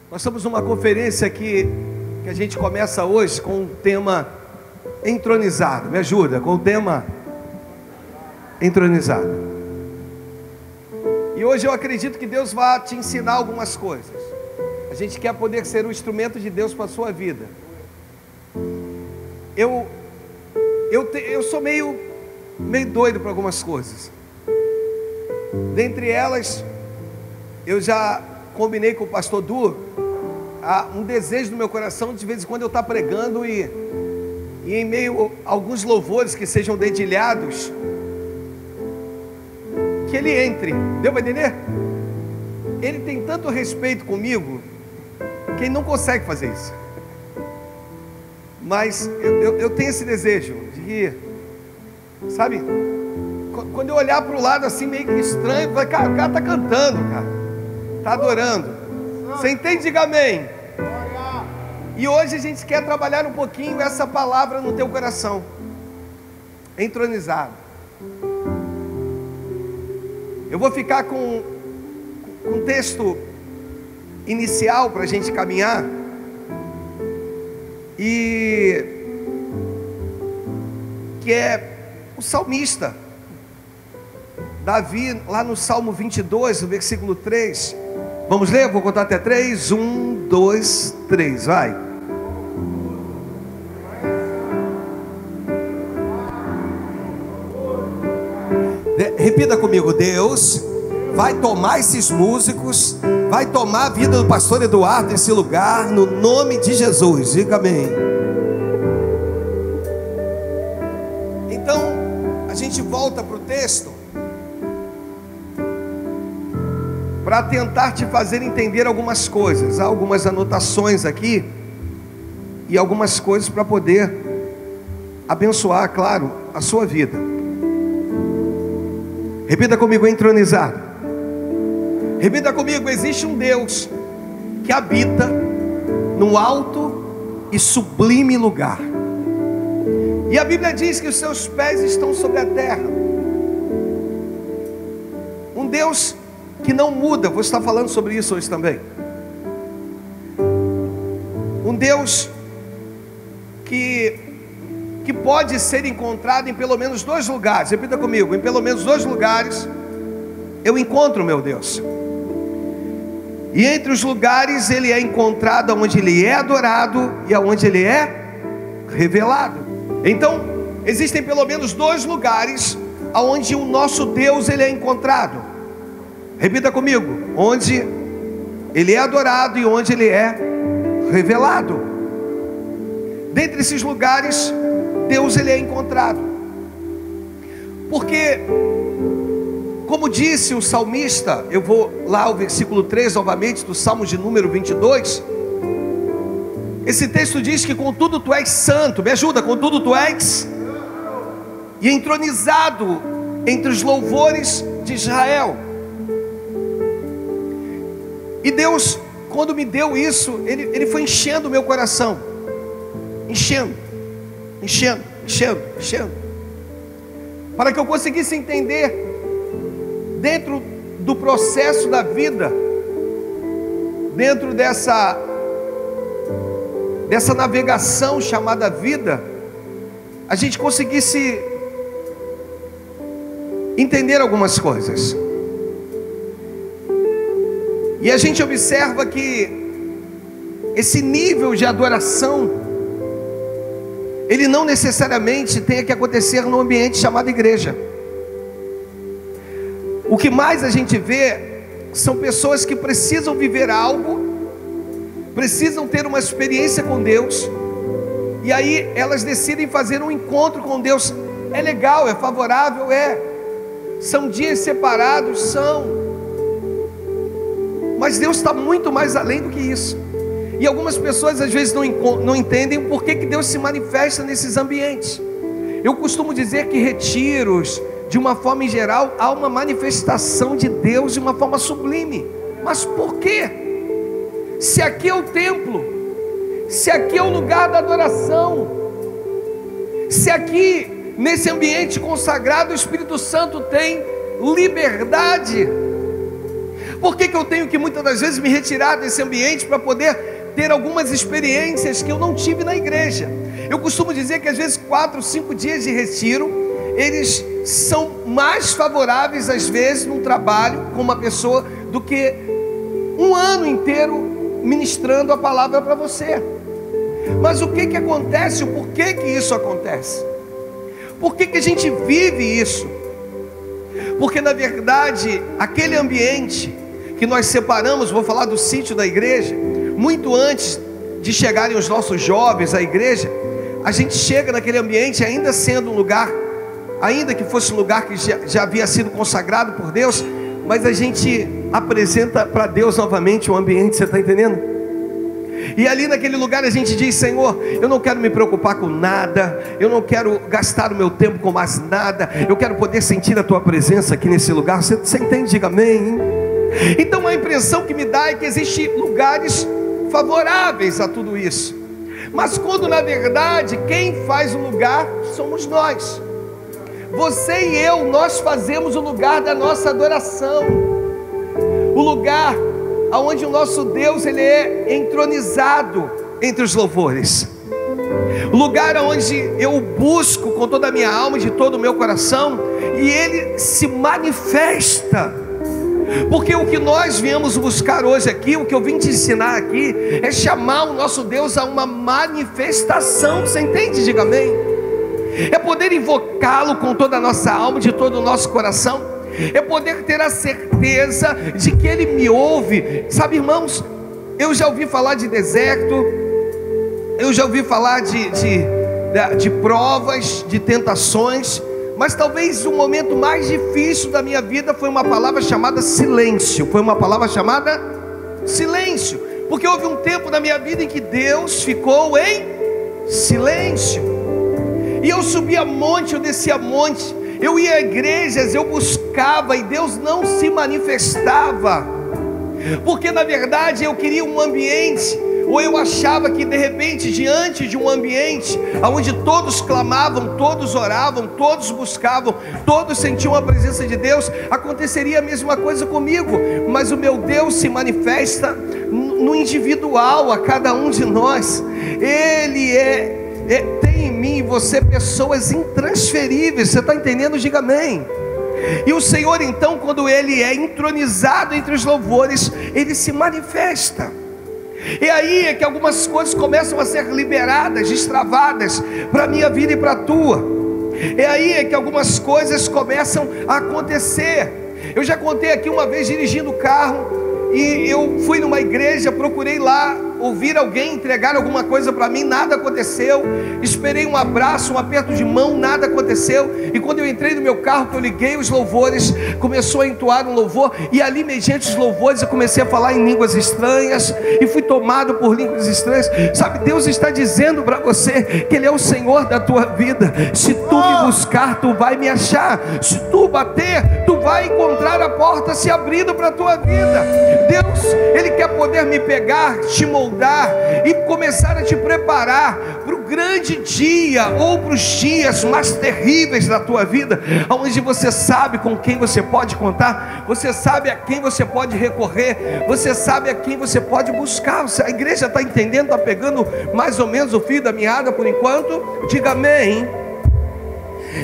Nós estamos numa conferência que a gente começa hoje com o tema entronizado. Me ajuda, com o tema entronizado. E hoje eu acredito que Deus vai te ensinar algumas coisas. A gente quer poder ser um instrumento de Deus para a sua vida. Eu sou meio doido para algumas coisas. Dentre elas, eu já combinei com o pastor Du, há um desejo no meu coração de vez em quando eu estar pregando e em meio a alguns louvores que sejam dedilhados, que ele entre. Deu para entender? Ele tem tanto respeito comigo que ele não consegue fazer isso. Mas eu tenho esse desejo de que, sabe, quando eu olhar para o lado assim meio que estranho, vai, cara, o cara está cantando, cara, está adorando. Você entende? Diga amém. E hoje a gente quer trabalhar um pouquinho essa palavra no teu coração. Entronizado. Eu vou ficar com um texto inicial para a gente caminhar. E que é o salmista Davi, lá no Salmo 22, no versículo 3. Vamos ler? Eu vou contar até 3. 1, 2, 3, vai. Repita comigo: Deus vai tomar esses músicos, vai tomar a vida do pastor Eduardo nesse lugar, no nome de Jesus. Diga amém. Então, a gente volta para o texto para tentar te fazer entender algumas coisas. Há algumas anotações aqui e algumas coisas para poder abençoar, claro, a sua vida. Repita comigo: entronizado. Repita comigo: existe um Deus que habita num alto e sublime lugar. E a Bíblia diz que os seus pés estão sobre a terra. Um Deus que não muda. Vou estar falando sobre isso hoje também. Um Deus que pode ser encontrado em pelo menos 2 lugares. Repita comigo: em pelo menos 2 lugares eu encontro o meu Deus. E entre os lugares ele é encontrado onde ele é adorado e onde ele é revelado. Então existem pelo menos 2 lugares onde o nosso Deus ele é encontrado. Repita comigo: onde ele é adorado e onde ele é revelado. Dentre esses lugares, Deus ele é encontrado. Porque, como disse o salmista, eu vou lá ao versículo 3 novamente, do Salmo de número 22. Esse texto diz que contudo tu és santo. Me ajuda: contudo tu és e entronizado entre os louvores de Israel. E Deus, quando me deu isso, Ele foi enchendo o meu coração. Enchendo, para que eu conseguisse entender, dentro do processo da vida, dentro dessa navegação chamada vida, a gente conseguisse entender algumas coisas. E a gente observa que esse nível de adoração, ele não necessariamente tem que acontecer no ambiente chamado igreja. O que mais a gente vê são pessoas que precisam viver algo, precisam ter uma experiência com Deus, e aí elas decidem fazer um encontro com Deus. É legal, é favorável, são dias separados, mas Deus está muito mais além do que isso. E algumas pessoas às vezes não entendem por que Deus se manifesta nesses ambientes. Eu costumo dizer que retiros, de uma forma em geral, há uma manifestação de Deus de uma forma sublime. Mas por quê? Se aqui é o templo, se aqui é o lugar da adoração, se aqui, nesse ambiente consagrado, o Espírito Santo tem liberdade, Por que eu tenho que muitas das vezes me retirar desse ambiente para poder ter algumas experiências que eu não tive na igreja? Eu costumo dizer que às vezes 4, 5 dias de retiro, eles são mais favoráveis às vezes num trabalho com uma pessoa do que um ano inteiro ministrando a palavra para você. Mas o que acontece? O porquê que isso acontece? Por que a gente vive isso? Porque na verdade, aquele ambiente que nós separamos, vou falar do sítio da igreja, muito antes de chegarem os nossos jovens à igreja, a gente chega naquele ambiente ainda sendo um lugar, ainda que fosse um lugar que já havia sido consagrado por Deus, mas a gente apresenta para Deus novamente o ambiente, você está entendendo? E ali naquele lugar a gente diz: Senhor, eu não quero me preocupar com nada, eu não quero gastar o meu tempo com mais nada, eu quero poder sentir a Tua presença aqui nesse lugar. Você entende? Diga amém, hein? Então a impressão que me dá é que existem lugares favoráveis a tudo isso, mas quando na verdade quem faz o lugar somos nós. Você e eu, nós fazemos o lugar da nossa adoração, o lugar onde o nosso Deus ele é entronizado entre os louvores, o lugar onde eu busco com toda a minha alma e de todo o meu coração, e Ele se manifesta. Porque o que nós viemos buscar hoje aqui, o que eu vim te ensinar aqui, é chamar o nosso Deus a uma manifestação. Você entende? Diga amém. É poder invocá-lo com toda a nossa alma, de todo o nosso coração, é poder ter a certeza de que Ele me ouve. Sabe, irmãos, eu já ouvi falar de deserto, eu já ouvi falar de provas, de tentações, mas talvez o momento mais difícil da minha vida foi uma palavra chamada silêncio. Foi uma palavra chamada silêncio, porque houve um tempo na minha vida em que Deus ficou em silêncio, e eu subia monte, eu descia monte, eu ia a igrejas, eu buscava, e Deus não se manifestava, porque na verdade eu queria um ambiente, ou eu achava que de repente, diante de um ambiente onde todos clamavam, todos oravam, todos buscavam, todos sentiam a presença de Deus, aconteceria a mesma coisa comigo. Mas o meu Deus se manifesta no individual, a cada um de nós. Ele tem em mim e você pessoas intransferíveis. Você está entendendo? Diga amém. E o Senhor então, quando Ele é entronizado entre os louvores, Ele se manifesta. E aí é que algumas coisas começam a ser liberadas, destravadas para a minha vida e para a tua. E aí é que algumas coisas começam a acontecer. Eu já contei aqui uma vez dirigindo o carro, e eu fui numa igreja, procurei lá ouvir alguém entregar alguma coisa para mim, nada aconteceu. Esperei um abraço, um aperto de mão, nada aconteceu. E quando eu entrei no meu carro, que eu liguei os louvores, começou a entoar um louvor, e ali mediante os louvores eu comecei a falar em línguas estranhas, e fui tomado por línguas estranhas. Sabe, Deus está dizendo para você que Ele é o Senhor da tua vida. Se tu me buscar, tu vai me achar. Se tu bater, tu vai encontrar a porta se abrindo para a tua vida. Deus, Ele quer poder me pegar, te moldar e começar a te preparar para o grande dia, ou para os dias mais terríveis da tua vida, onde você sabe com quem você pode contar, você sabe a quem você pode recorrer, você sabe a quem você pode buscar. A igreja está entendendo, está pegando mais ou menos o fio da meada por enquanto? Diga amém.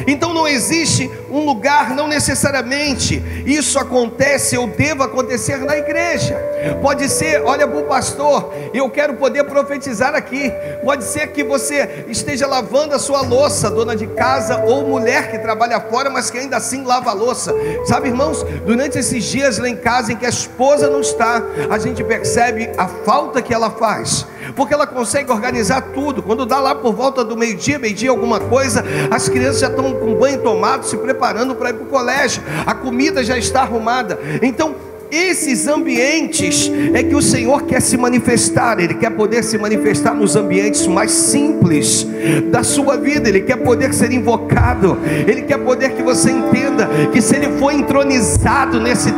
Então não existe um lugar, não necessariamente isso acontece ou deva acontecer na igreja. Pode ser, olha para o pastor, eu quero poder profetizar aqui. Pode ser que você esteja lavando a sua louça, dona de casa ou mulher que trabalha fora, mas que ainda assim lava a louça. Sabe, irmãos, durante esses dias lá em casa em que a esposa não está, a gente percebe a falta que ela faz, porque ela consegue organizar tudo. Quando dá lá por volta do meio-dia alguma coisa, as crianças já estão com banho tomado, se preparando para ir para o colégio, a comida já está arrumada. Então esses ambientes é que o Senhor quer se manifestar. Ele quer poder se manifestar nos ambientes mais simples da sua vida. Ele quer poder ser invocado. Ele quer poder que você entenda que se Ele for entronizado nesse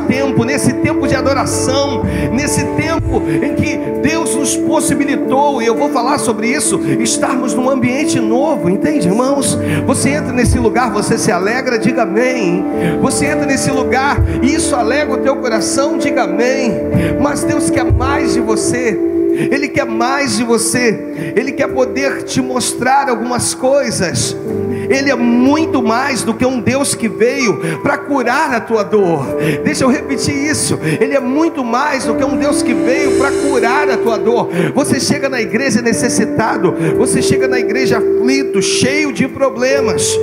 tempo de adoração, nesse tempo em que Deus nos possibilitou, e eu vou falar sobre isso, estarmos num ambiente novo, entende, irmãos? Você entra nesse lugar, você se alegra, diga amém. Você entra nesse lugar e isso alegra o teu coração. não, diga amém. Mas Deus quer mais de você. Ele quer mais de você. Ele quer poder te mostrar algumas coisas. Ele é muito mais do que um Deus que veio para curar a tua dor. Deixa eu repetir isso. Ele é muito mais do que um Deus que veio para curar a tua dor. Você chega na igreja necessitado, você chega na igreja aflito, cheio de problemas.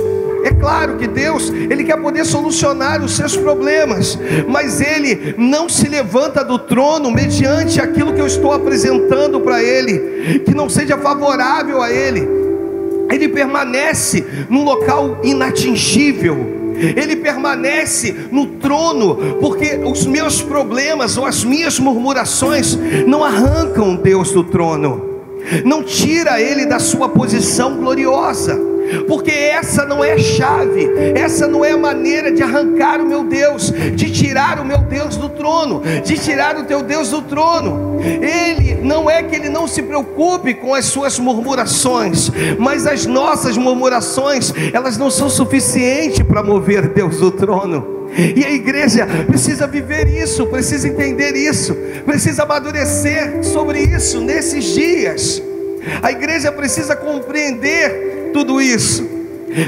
É claro que Deus, Ele quer poder solucionar os seus problemas, mas Ele não se levanta do trono mediante aquilo que eu estou apresentando para Ele, que não seja favorável a Ele. Ele permanece num local inatingível. Ele permanece no trono, porque os meus problemas ou as minhas murmurações não arrancam Deus do trono, não tira Ele da sua posição gloriosa, porque essa não é a chave, essa não é a maneira de arrancar o meu Deus, de tirar o meu Deus do trono, de tirar o teu Deus do trono. Ele não é que Ele não se preocupe com as suas murmurações, mas as nossas murmurações, elas não são suficientes para mover Deus do trono. E a igreja precisa viver isso, precisa entender isso, precisa amadurecer sobre isso nesses dias. A igreja precisa compreender tudo isso.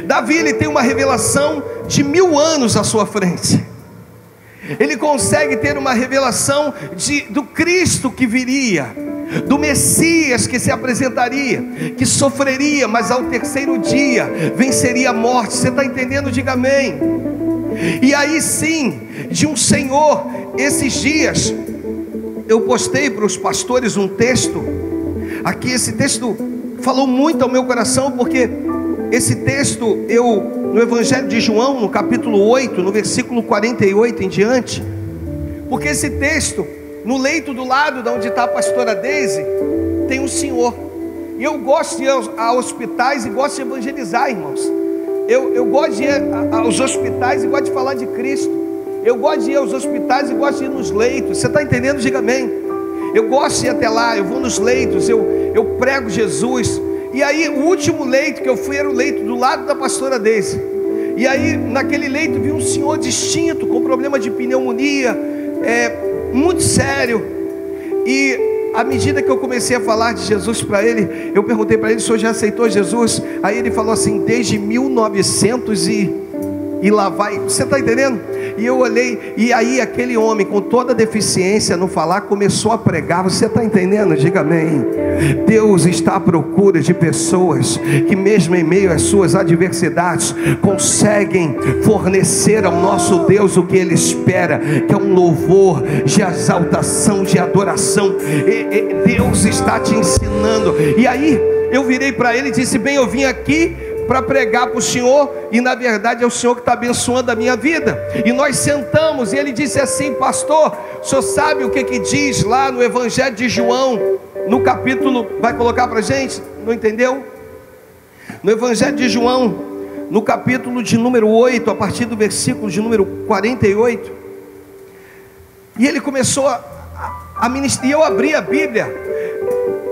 Davi, ele tem uma revelação de 1000 anos à sua frente. Ele consegue ter uma revelação do Cristo que viria, do Messias que se apresentaria, que sofreria, mas ao terceiro dia venceria a morte. Você está entendendo? Diga amém. E aí sim, de um Senhor. Esses dias eu postei para os pastores um texto. Aqui esse texto falou muito ao meu coração, porque esse texto, no Evangelho de João, no capítulo 8, no versículo 48 em diante, porque esse texto, no leito do lado de onde está a pastora Deise, tem um senhor. E eu gosto de ir a hospitais e gosto de evangelizar, irmãos. Eu gosto de ir aos hospitais e gosto de falar de Cristo. Eu gosto de ir aos hospitais e gosto de ir nos leitos. Você está entendendo? Diga amém. Eu gosto de ir até lá, eu vou nos leitos, eu prego Jesus. E aí o último leito que eu fui era o leito do lado da pastora Deise. E aí naquele leito vi um senhor distinto, com problema de pneumonia, muito sério. E à medida que eu comecei a falar de Jesus para ele, eu perguntei para ele: o senhor já aceitou Jesus? Aí ele falou assim: desde 1900 e lá vai. Você está entendendo? E eu olhei, e aí aquele homem com toda a deficiência no falar começou a pregar. Você está entendendo? Diga amém. Deus está à procura de pessoas que mesmo em meio às suas adversidades conseguem fornecer ao nosso Deus o que Ele espera, que é um louvor de exaltação, de adoração. Deus está te ensinando. E aí eu virei para ele e disse: bem, eu vim aqui para pregar para o senhor, e na verdade é o senhor que está abençoando a minha vida. E nós sentamos, e ele disse assim: pastor, o senhor sabe o que diz lá no Evangelho de João, no capítulo, vai colocar para a gente? Não entendeu? No Evangelho de João, no capítulo de número 8, a partir do versículo de número 48, e ele começou a ministrar, e eu abri a Bíblia,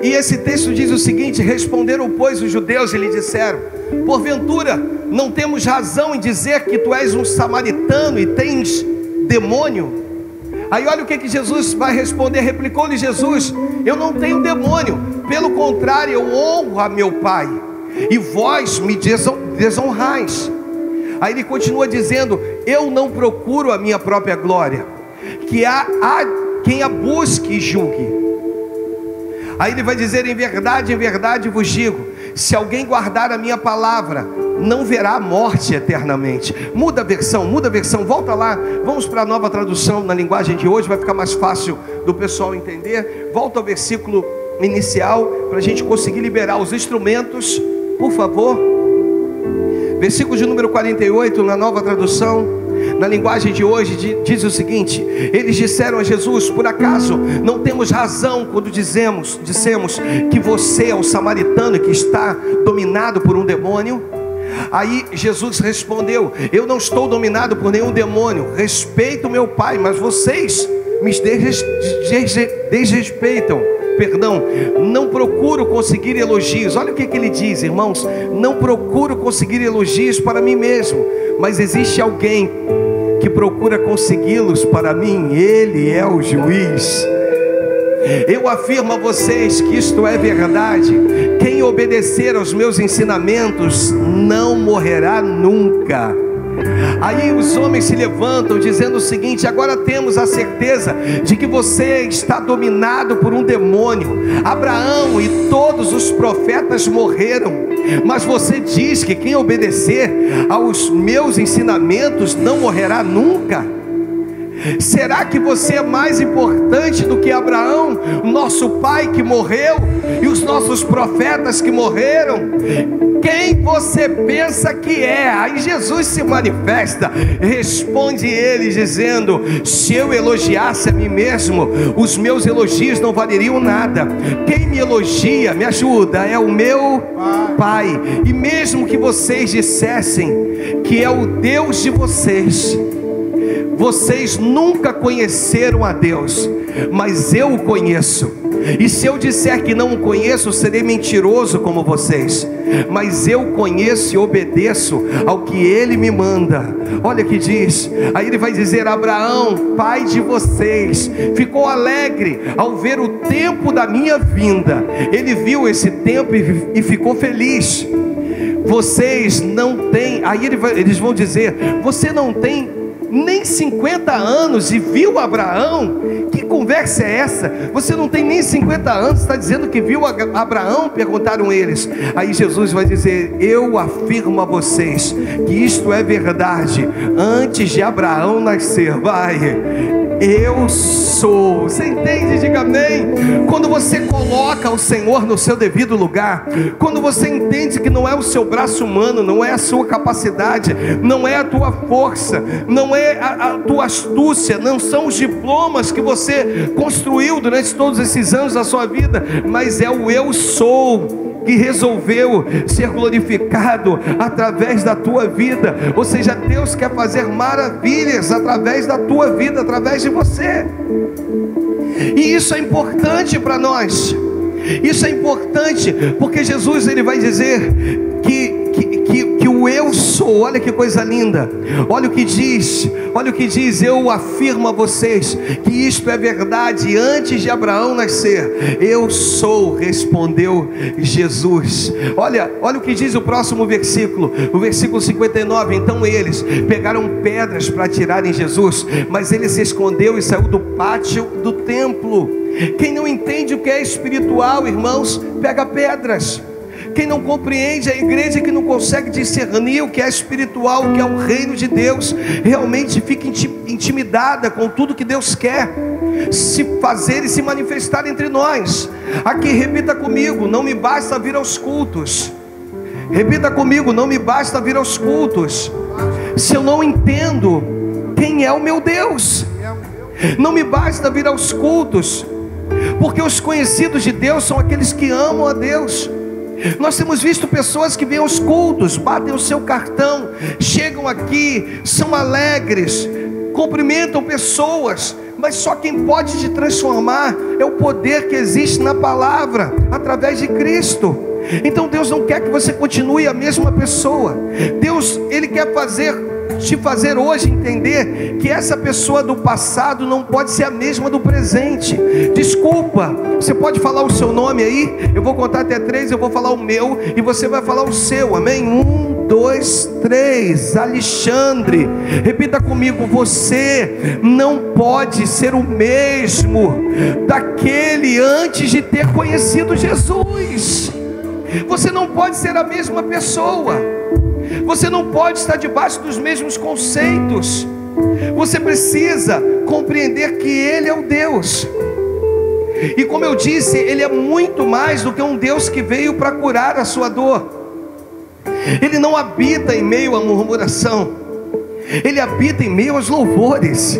e esse texto diz o seguinte: responderam pois os judeus e lhe disseram: porventura não temos razão em dizer que tu és um samaritano e tens demônio? Aí olha o que Jesus vai responder. Replicou-lhe Jesus: eu não tenho demônio, pelo contrário, eu honro a meu Pai, e vós me desonrais. Aí ele continua dizendo: eu não procuro a minha própria glória, que há quem a busque e julgue. Aí ele vai dizer: em verdade vos digo, se alguém guardar a minha palavra, não verá a morte eternamente. Muda a versão, volta lá. Vamos para a Nova Tradução, na linguagem de hoje, vai ficar mais fácil do pessoal entender. Volta ao versículo inicial, para a gente conseguir liberar os instrumentos, por favor. Versículo de número 48, na Nova Tradução, na linguagem de hoje, diz o seguinte: eles disseram a Jesus: por acaso não temos razão quando dissemos que você é um samaritano que está dominado por um demônio? Aí Jesus respondeu: eu não estou dominado por nenhum demônio, respeito meu Pai, mas vocês me desrespeitam. Não procuro conseguir elogios. Olha o que ele diz, irmãos: não procuro conseguir elogios para mim mesmo, mas existe alguém que procura consegui-los para mim, Ele é o juiz. Eu afirmo a vocês que isto é verdade: quem obedecer aos meus ensinamentos não morrerá nunca. Aí os homens se levantam dizendo o seguinte: agora temos a certeza de que você está dominado por um demônio. Abraão e todos os profetas morreram, mas você diz que quem obedecer aos meus ensinamentos não morrerá nunca. Será que você é mais importante do que Abraão, nosso pai que morreu, e os nossos profetas que morreram? Quem você pensa que é? Aí Jesus se manifesta, responde ele dizendo: se eu elogiasse a mim mesmo, os meus elogios não valeriam nada. Quem me elogia, me ajuda, é o meu Pai. E mesmo que vocês dissessem que é o Deus de vocês, vocês nunca conheceram a Deus, mas eu o conheço. E se eu disser que não o conheço, serei mentiroso como vocês. Mas eu conheço e obedeço ao que Ele me manda. Olha que diz, aí ele vai dizer: Abraão, pai de vocês, ficou alegre ao ver o tempo da minha vinda. Ele viu esse tempo e ficou feliz. Vocês não têm, aí eles vão dizer: você não tem nem 50 anos e viu Abraão? Que conversa é essa? Você não tem nem 50 anos, está dizendo que viu Abraão? Perguntaram eles. Aí Jesus vai dizer: eu afirmo a vocês que isto é verdade, antes de Abraão nascer, eu sou. Você entende? Diga amém. Quando você coloca o Senhor no seu devido lugar, quando você entende que não é o seu braço humano, não é a sua capacidade, não é a tua força, não é a tua astúcia, não são os diplomas que você construiu durante todos esses anos da sua vida, mas é o eu sou que resolveu ser glorificado através da tua vida. Ou seja, Deus quer fazer maravilhas através da tua vida, através de você. E isso é importante para nós. Isso é importante porque Jesus, ele vai dizer que o eu sou. Olha que coisa linda. Olha o que diz. Eu afirmo a vocês que isto é verdade, antes de Abraão nascer, eu sou, respondeu Jesus. Olha o que diz o próximo versículo, o versículo 59. Então eles pegaram pedras para atirarem Jesus, mas ele se escondeu e saiu do pátio do templo. Quem não entende o que é espiritual, irmãos, pega pedras. Quem não compreende a igreja, que não consegue discernir o que é espiritual, o que é o reino de Deus, realmente fica intimidada com tudo que Deus quer se fazer e se manifestar entre nós. Aqui, repita comigo: não me basta vir aos cultos. Repita comigo: não me basta vir aos cultos se eu não entendo quem é o meu Deus. Não me basta vir aos cultos, porque os conhecidos de Deus são aqueles que amam a Deus. Nós temos visto pessoas que vêm aos cultos, batem o seu cartão, chegam aqui, são alegres, cumprimentam pessoas, mas só quem pode te transformar é o poder que existe na palavra, através de Cristo. Então Deus não quer que você continue a mesma pessoa. Deus, Ele quer te fazer hoje entender que essa pessoa do passado não pode ser a mesma do presente. Desculpa, você pode falar o seu nome aí? Eu vou contar até 3, eu vou falar o meu e você vai falar o seu, amém? 1, 2, 3, Alexandre. Repita comigo: você não pode ser o mesmo daquele antes de ter conhecido Jesus. Você não pode ser a mesma pessoa. Você não pode estar debaixo dos mesmos conceitos. Você precisa compreender que Ele é o Deus. E como eu disse, Ele é muito mais do que um Deus que veio para curar a sua dor. Ele não habita em meio à murmuração. Ele habita em meio aos louvores.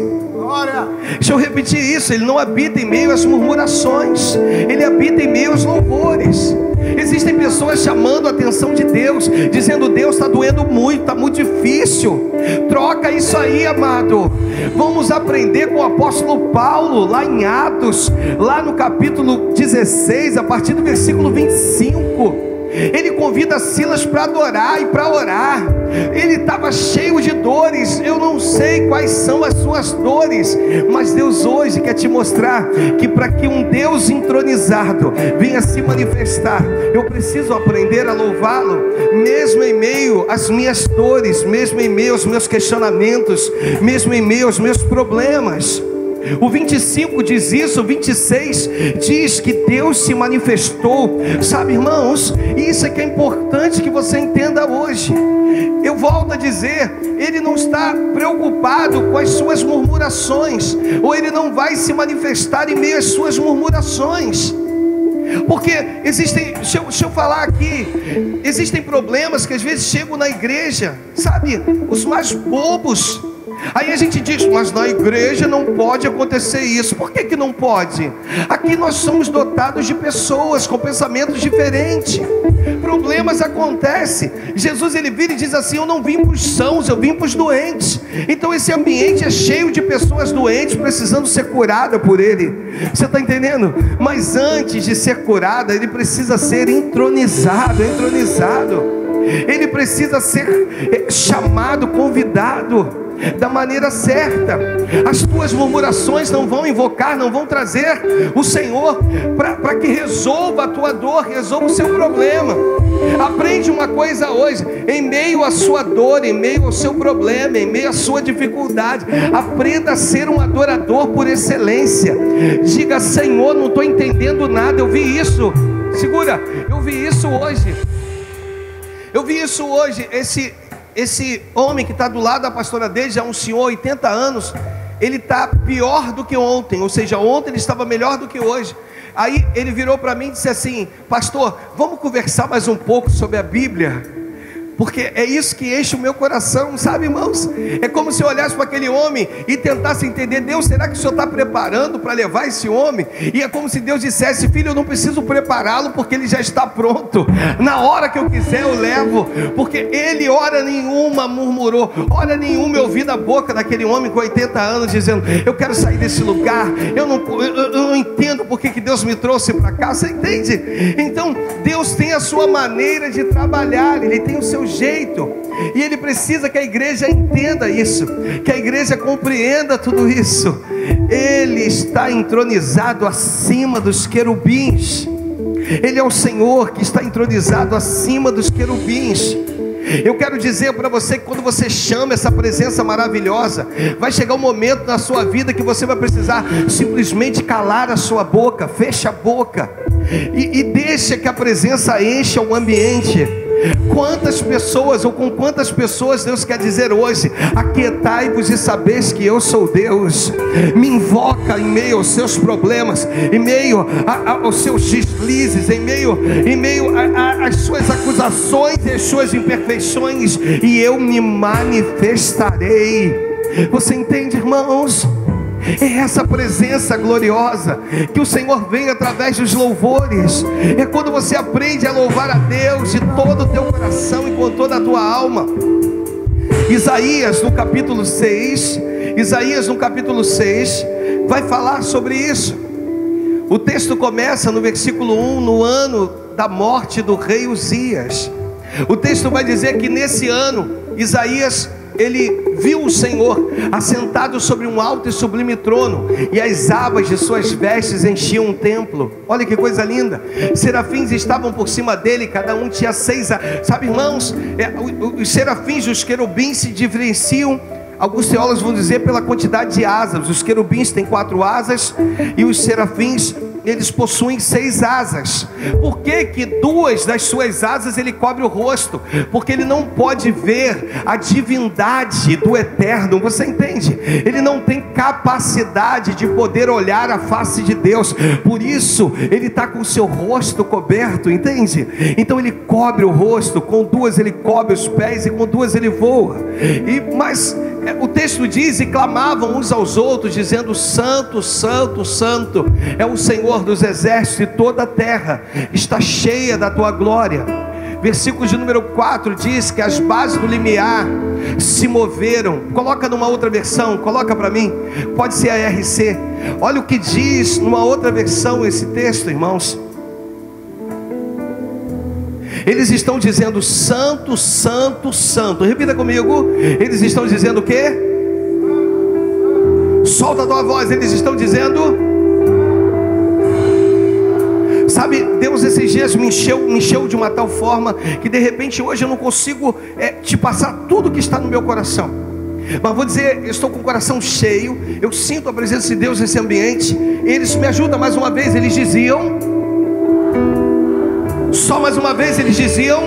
Deixa eu repetir isso: Ele não habita em meio às murmurações. Ele habita em meio aos louvores. Existem pessoas chamando a atenção de Deus, dizendo: Deus, está doendo muito, está muito difícil. Troca isso aí, amado. Vamos aprender com o apóstolo Paulo, lá em Atos, lá no capítulo 16, a partir do versículo 25. Ele convida Silas para adorar e para orar. Ele estava cheio de dores. Eu não sei quais são as suas dores, mas Deus hoje quer te mostrar que para que um Deus entronizado venha se manifestar, eu preciso aprender a louvá-lo, mesmo em meio às minhas dores, mesmo em meio aos meus questionamentos, mesmo em meio aos meus problemas. O 25 diz isso, o 26 diz que Deus se manifestou. Sabe, irmãos, isso é que é importante que você entenda hoje. Eu volto a dizer, Ele não está preocupado com as suas murmurações, ou Ele não vai se manifestar em meio às suas murmurações. Porque existem, deixa eu falar aqui, existem problemas que às vezes chegam na igreja, sabe, os mais bobos. Aí a gente diz, mas na igreja não pode acontecer isso. Por que não pode? Aqui nós somos dotados de pessoas com pensamentos diferentes. Problemas acontecem. Jesus, ele vira e diz assim, eu não vim para os sãos, eu vim para os doentes. Então esse ambiente é cheio de pessoas doentes precisando ser curada por Ele. Você está entendendo? Mas antes de ser curada, ele precisa ser entronizado. Ele precisa ser chamado, convidado da maneira certa. As tuas murmurações não vão invocar, não vão trazer o Senhor para que resolva a tua dor, resolva o seu problema. Aprende uma coisa hoje: em meio à sua dor, em meio ao seu problema, em meio à sua dificuldade, aprenda a ser um adorador por excelência. Diga, Senhor, não estou entendendo nada. Eu vi isso, segura, eu vi isso hoje. Esse homem que está do lado da pastora dele, já um senhor, 80 anos, ele está pior do que ontem, ou seja, ontem ele estava melhor do que hoje. Aí ele virou para mim e disse assim, pastor, vamos conversar mais um pouco sobre a Bíblia? Porque é isso que enche o meu coração, sabe, irmãos? É como se eu olhasse para aquele homem e tentasse entender, Deus, será que o Senhor está preparando para levar esse homem? E é como se Deus dissesse, filho, eu não preciso prepará-lo, porque ele já está pronto. Na hora que eu quiser eu levo. Porque ele hora nenhuma murmurou, hora nenhuma eu ouvi da boca daquele homem com 80 anos dizendo, eu quero sair desse lugar, eu não entendo porque que Deus me trouxe para cá. Você entende? Então Deus tem a sua maneira de trabalhar, Ele tem o seu jeito, e Ele precisa que a igreja entenda isso, que a igreja compreenda tudo isso. Ele está entronizado acima dos querubins. Ele é o Senhor que está entronizado acima dos querubins. Eu quero dizer para você que quando você chama essa presença maravilhosa, vai chegar um momento na sua vida que você vai precisar simplesmente calar a sua boca. Fecha a boca e deixa que a presença encha o ambiente. Quantas pessoas, ou com quantas pessoas Deus quer dizer hoje, aquietai-vos e sabeis que eu sou Deus. Me invoca em meio aos seus problemas, em meio aos seus deslizes, em meio às suas acusações e às suas imperfeições, e eu me manifestarei. Você entende, irmãos? É essa presença gloriosa que o Senhor vem através dos louvores. É quando você aprende a louvar a Deus de todo o teu coração e com toda a tua alma. Isaías no capítulo 6 vai falar sobre isso. O texto começa no versículo 1, no ano da morte do rei Uzias. O texto vai dizer que nesse ano Isaías, ele viu o Senhor assentado sobre um alto e sublime trono, e as abas de suas vestes enchiam o templo. Olha que coisa linda. Serafins estavam por cima dele, cada um tinha 6 asas. Sabe, irmãos, os serafins e os querubins se diferenciam, alguns teólogos vão dizer, pela quantidade de asas. Os querubins têm 4 asas e os serafins, eles possuem 6 asas. Por que que 2 das suas asas ele cobre o rosto? Porque ele não pode ver a divindade do eterno. Você entende? Ele não tem capacidade de poder olhar a face de Deus. Por isso ele está com o seu rosto coberto, entende? Então ele cobre o rosto. Com 2 ele cobre os pés, e com 2 ele voa. Mas o texto diz, e clamavam uns aos outros, dizendo, santo, santo, santo é o Senhor dos exércitos, e toda a terra está cheia da tua glória. Versículo de número 4 diz que as bases do limiar se moveram. Coloca numa outra versão, coloca para mim, pode ser a RC. Olha o que diz numa outra versão esse texto, irmãos. Eles estão dizendo santo, santo, santo. Repita comigo. Eles estão dizendo o quê? Solta a tua voz. Eles estão dizendo. Sabe, Deus esses dias me encheu de uma tal forma que de repente hoje eu não consigo te passar tudo que está no meu coração. Mas vou dizer, eu estou com o coração cheio. Eu sinto a presença de Deus nesse ambiente. Eles me ajudam mais uma vez. Eles diziam, só mais uma vez eles diziam,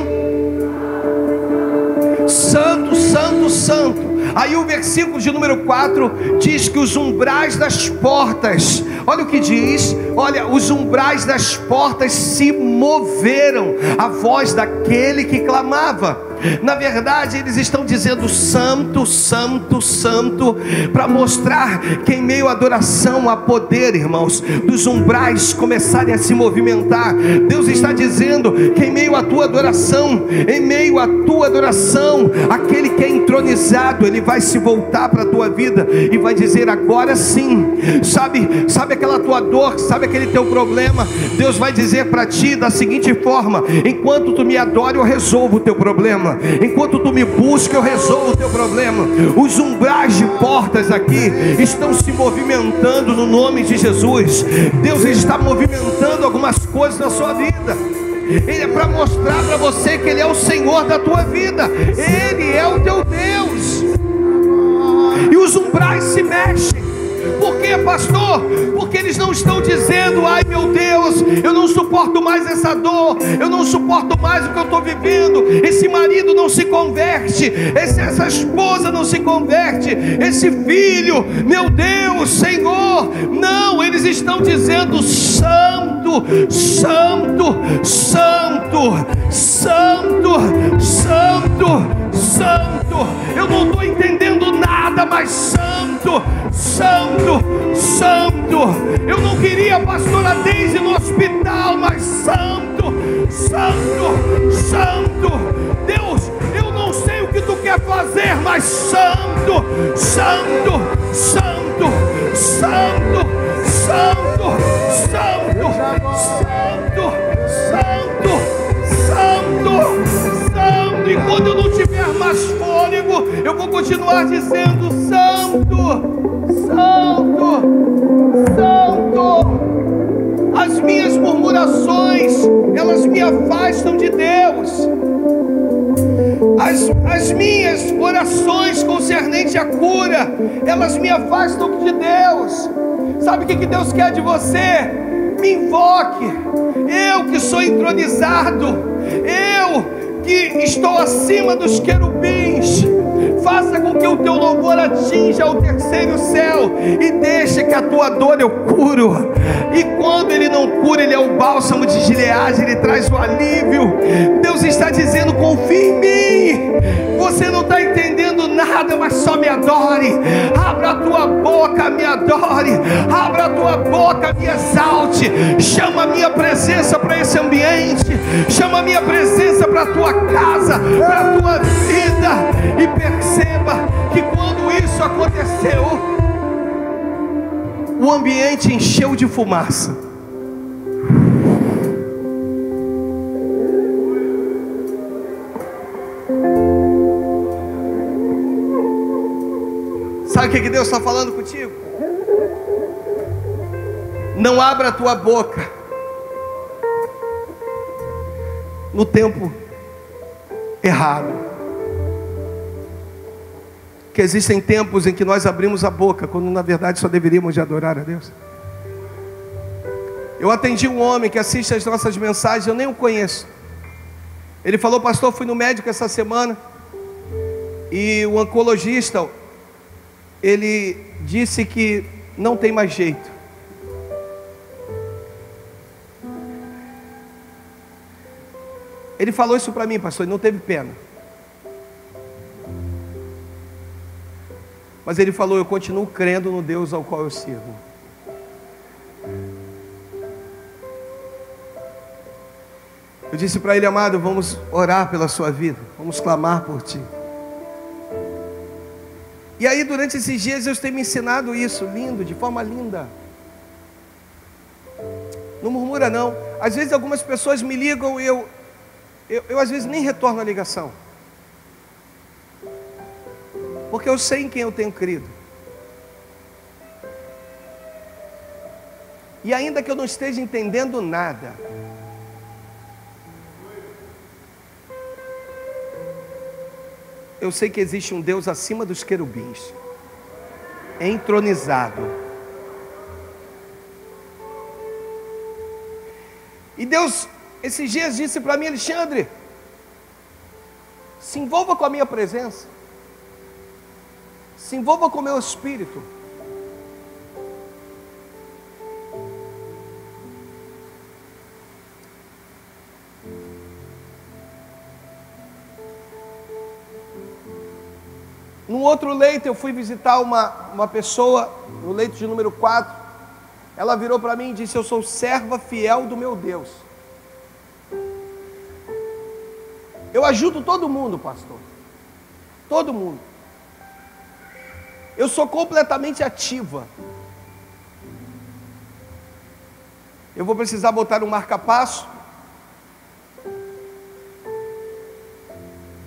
santo, santo, santo. Aí o versículo de número 4 diz que os umbrais das portas, olha o que diz, olha, os umbrais das portas se moveram à voz daquele que clamava. Na verdade eles estão dizendo santo, santo, santo, para mostrar que em meio à adoração há poder, irmãos, dos umbrais começarem a se movimentar. Deus está dizendo que em meio à tua adoração, em meio à tua adoração, aquele que é entronizado, ele vai se voltar para a tua vida e vai dizer agora sim. Sabe aquela tua dor, sabe aquele teu problema? Deus vai dizer para ti da seguinte forma: enquanto tu me adora, eu resolvo o teu problema. Enquanto tu me busca, eu resolvo o teu problema. Os umbrais de portas aqui estão se movimentando no nome de Jesus. Deus está movimentando algumas coisas na sua vida. Ele é para mostrar para você que Ele é o Senhor da tua vida. Ele é o teu Deus. E os umbrais se mexem. Por quê, pastor? Porque eles não estão dizendo: ai meu Deus, eu não suporto mais essa dor, eu não suporto mais o que eu estou vivendo, esse marido não se converte, essa esposa não se converte, esse filho, meu Deus, Senhor. Não, eles estão dizendo santo, santo, santo, santo, santo, santo. Eu não estou entendendo nada, mas santo, santo, santo. Eu não queria a pastora Deise no hospital, mas santo, santo, santo. Deus, eu não sei o que tu quer fazer, mas santo, santo, santo, santo, santo, santo, santo, santo, santo, santo. E quando eu não tiver mais fôlego, eu vou continuar dizendo santo, santo, santo. As minhas murmurações, elas me afastam de Deus. As minhas orações concernente à cura, elas me afastam de Deus. Sabe o que Deus quer de você? Me invoque. Eu que sou entronizado, eu que estou acima dos querubins, faça com que o teu louvor atinja o terceiro céu, e deixe que a tua dor eu curo. E quando Ele não cura, Ele é o bálsamo de Gileade, Ele traz o alívio. Deus está dizendo: confie em mim. Você não está entendendo nada, mas só me adore. Abra a tua boca, me adore. Abra a tua boca, me exalte. Chama a minha presença para esse ambiente. Chama a minha presença para a tua casa, para a tua vida. E perceba que quando isso aconteceu, o ambiente encheu de fumaça. Sabe o que Deus está falando contigo? Não abra a tua boca no tempo errado. Que existem tempos em que nós abrimos a boca, quando na verdade só deveríamos de adorar a Deus. Eu atendi um homem que assiste as nossas mensagens, eu nem o conheço. Ele falou: pastor, fui no médico essa semana, e o oncologista, ele disse que não tem mais jeito. Ele falou isso para mim, pastor, e não teve pena. Mas ele falou: eu continuo crendo no Deus ao qual eu sirvo. Eu disse para ele: amado, vamos orar pela sua vida, vamos clamar por ti. E aí durante esses dias Deus tem me ensinado isso, lindo, de forma linda. Não murmura não. Às vezes algumas pessoas me ligam e Eu às vezes nem retorno a ligação, porque eu sei em quem eu tenho crido. E ainda que eu não esteja entendendo nada, eu sei que existe um Deus acima dos querubins, entronizado. E Deus, esses dias, disse para mim: Alexandre, se envolva com a minha presença, se envolva com o meu espírito. Num outro leito, eu fui visitar uma pessoa, no leito de número 4. Ela virou para mim e disse: eu sou serva fiel do meu Deus. Eu ajudo todo mundo, pastor. Todo mundo. Eu sou completamente ativa. Eu vou precisar botar um marca-passo.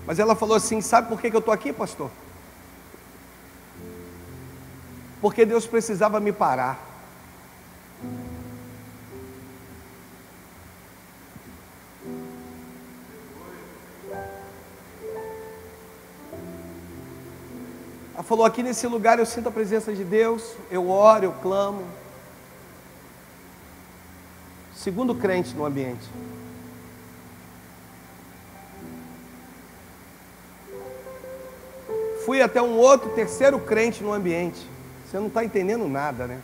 Mas ela falou assim: sabe por que eu estou aqui, pastor? Porque Deus precisava me parar. Ela falou: aqui nesse lugar eu sinto a presença de Deus, eu oro, eu clamo. Segundo crente no ambiente. Fui até um outro, terceiro crente no ambiente. Você não está entendendo nada, né?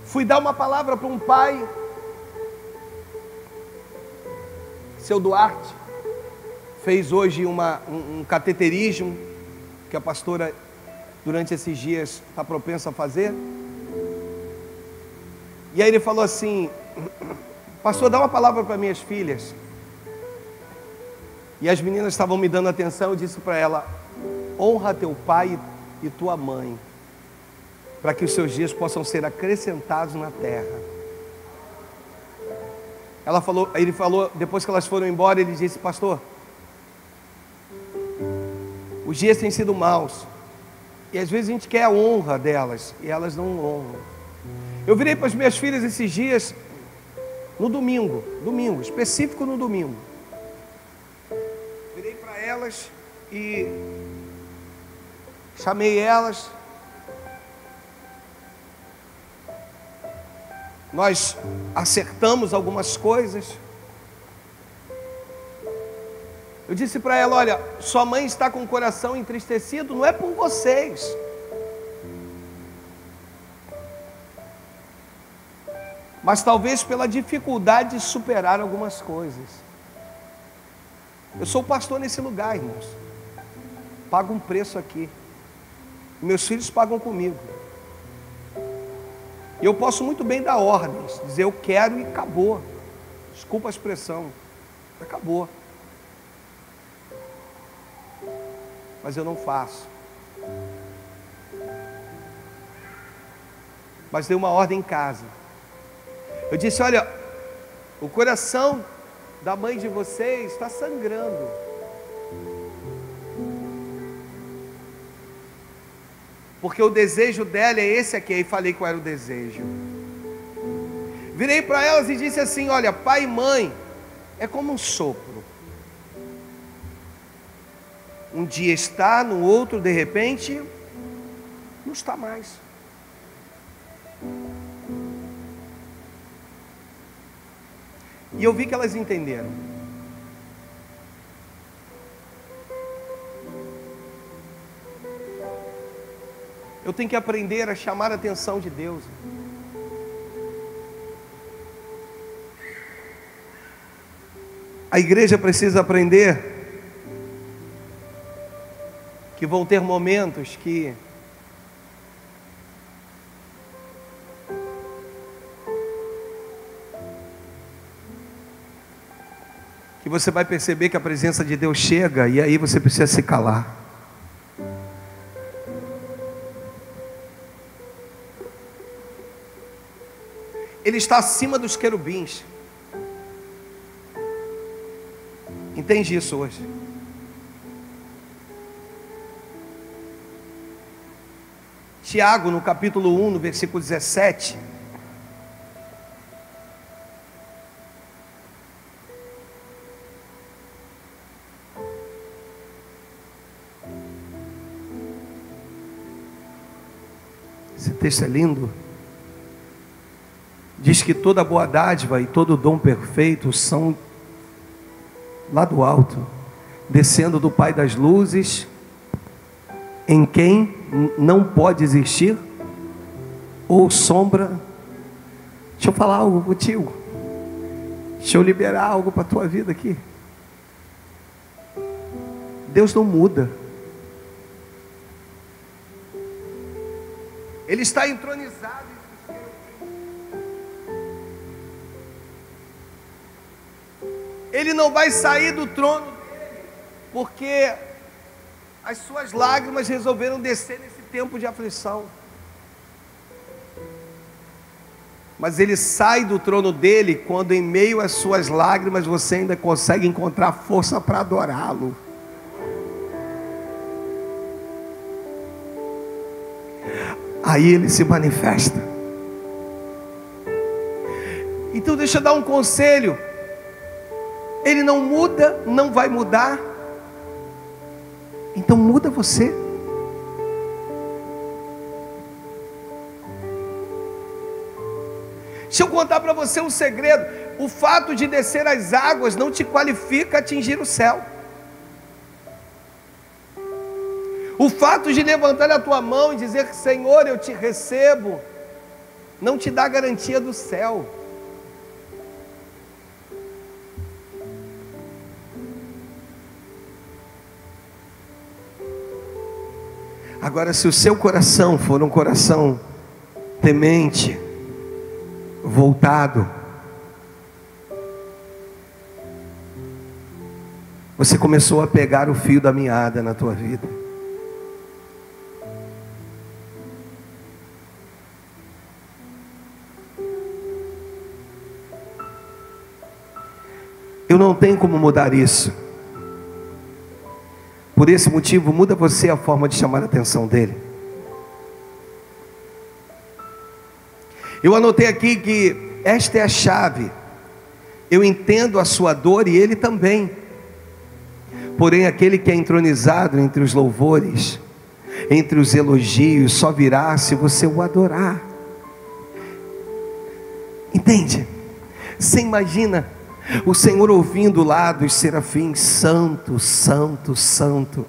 Fui dar uma palavra para um pai, seu Duarte, fez hoje um cateterismo, que a pastora, durante esses dias, está propensa a fazer. E aí ele falou assim: pastor, dá uma palavra para minhas filhas. E as meninas estavam me dando atenção. Eu disse para ela: honra teu pai e tua mãe, para que os seus dias possam ser acrescentados na terra. Ele falou, depois que elas foram embora, ele disse: pastor, os dias têm sido maus, e às vezes a gente quer a honra delas, e elas não honram. Eu virei para as minhas filhas esses dias, no domingo, específico no domingo. Virei para elas e chamei elas. Nós acertamos algumas coisas. Eu disse para ela: olha, sua mãe está com o coração entristecido, não é por vocês. Mas talvez pela dificuldade de superar algumas coisas. Eu sou pastor nesse lugar, irmãos. Pago um preço aqui. Meus filhos pagam comigo. E eu posso muito bem dar ordens, dizer eu quero e acabou. Desculpa a expressão, acabou. Mas eu não faço. Mas dei uma ordem em casa. Eu disse: olha, o coração da mãe de vocês está sangrando. Porque o desejo dela é esse aqui. E falei qual era o desejo. Virei para elas e disse assim: olha, pai e mãe é como um sopro. Um dia está, no outro de repente não está mais. E eu vi que elas entenderam. Eu tenho que aprender a chamar a atenção de Deus. A igreja precisa aprender que vão ter momentos que você vai perceber que a presença de Deus chega e aí você precisa se calar. Ele está acima dos querubins. Entende isso hoje? Tiago, no capítulo 1, no versículo 17. Esse texto é lindo. Diz que toda boa dádiva e todo dom perfeito são lá do alto, descendo do Pai das luzes, em quem não pode existir ou sombra. Deixa eu falar algo contigo. Deixa eu liberar algo para a tua vida aqui. Deus não muda. Ele está entronizado. Ele não vai sair do trono dele, porque as suas lágrimas resolveram descer nesse tempo de aflição. Mas ele sai do trono dele quando, em meio às suas lágrimas, você ainda consegue encontrar força para adorá-lo. Aí ele se manifesta. Então deixa eu dar um conselho. Ele não muda, não vai mudar. Então muda você. Deixa eu contar para você um segredo. O fato de descer as águas não te qualifica a atingir o céu. O fato de levantar a tua mão e dizer que Senhor, eu te recebo, não te dá garantia do céu. Agora, se o seu coração for um coração temente, voltado, você começou a pegar o fio da meada na tua vida. Eu não tenho como mudar isso. Por esse motivo, muda você a forma de chamar a atenção dele. Eu anotei aqui que esta é a chave. Eu entendo a sua dor e ele também. Porém, aquele que é entronizado entre os louvores, entre os elogios, só virá se você o adorar. Entende? Você imagina o Senhor ouvindo lá dos serafins: santo, santo, santo.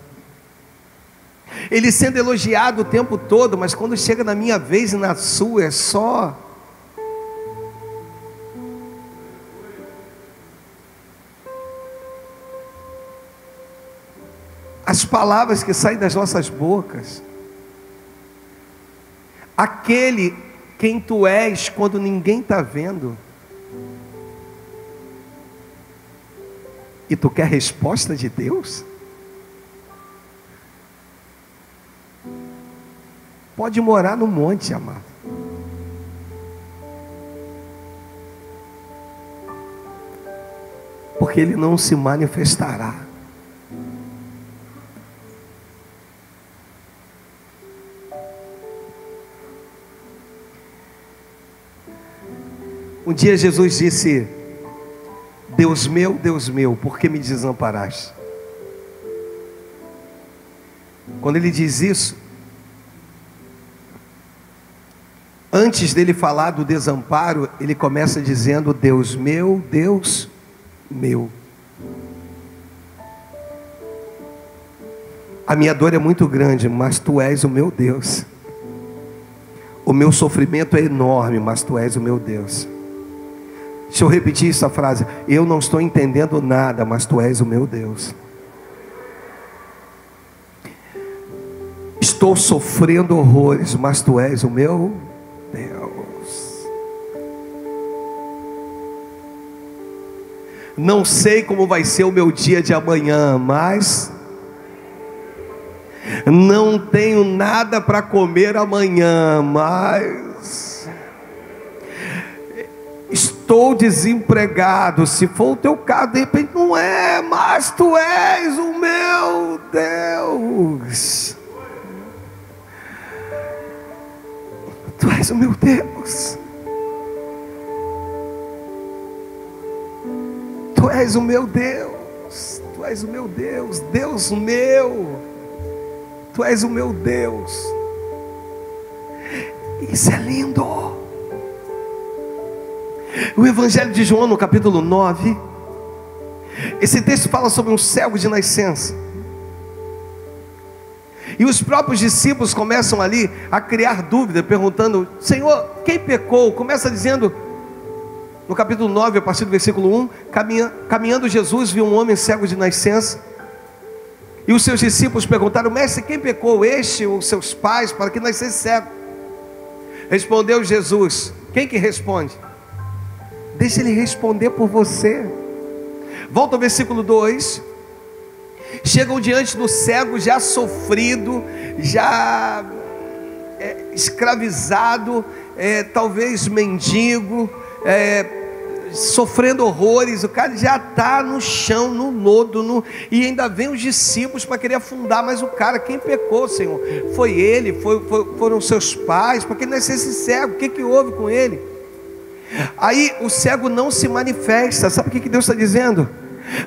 Ele sendo elogiado o tempo todo, mas quando chega na minha vez e na sua, é só as palavras que saem das nossas bocas. Aquele quem tu és quando ninguém está vendo. E tu quer resposta de Deus? Pode morar no monte, amado. Porque ele não se manifestará. Um dia Jesus disse: Deus meu, por que me desamparaste? Quando ele diz isso, antes dele falar do desamparo, ele começa dizendo: Deus meu, Deus meu. A minha dor é muito grande, mas tu és o meu Deus. O meu sofrimento é enorme, mas tu és o meu Deus. Deixa eu repetir essa frase: eu não estou entendendo nada, mas tu és o meu Deus. Estou sofrendo horrores, mas tu és o meu Deus. Não sei como vai ser o meu dia de amanhã, mas não tenho nada para comer amanhã, mas estou desempregado. Se for o teu caso, de repente não é, mas tu és o meu Deus. Tu és o meu Deus. Tu és o meu Deus. Tu és o meu Deus. Deus meu. Tu és o meu Deus. Isso é lindo. O Evangelho de João, no capítulo 9, esse texto fala sobre um cego de nascença. E os próprios discípulos começam ali a criar dúvida, perguntando: Senhor, quem pecou? Começa dizendo, no capítulo 9, a partir do versículo 1, caminhando Jesus viu um homem cego de nascença. E os seus discípulos perguntaram: Mestre, quem pecou, este ou seus pais, para que nascesse cego? Respondeu Jesus. Quem que responde? Deixa ele responder por você. Volta ao versículo 2. Chegam diante do cego já sofrido, já escravizado, talvez mendigo, sofrendo horrores. O cara já está no chão, no lodo, e ainda vem os discípulos para querer afundar. Mas o cara, quem pecou, Senhor? Foi ele? Foram seus pais? Para que nascesse cego? O que houve com ele? Aí o cego não se manifesta. Sabe o que Deus está dizendo?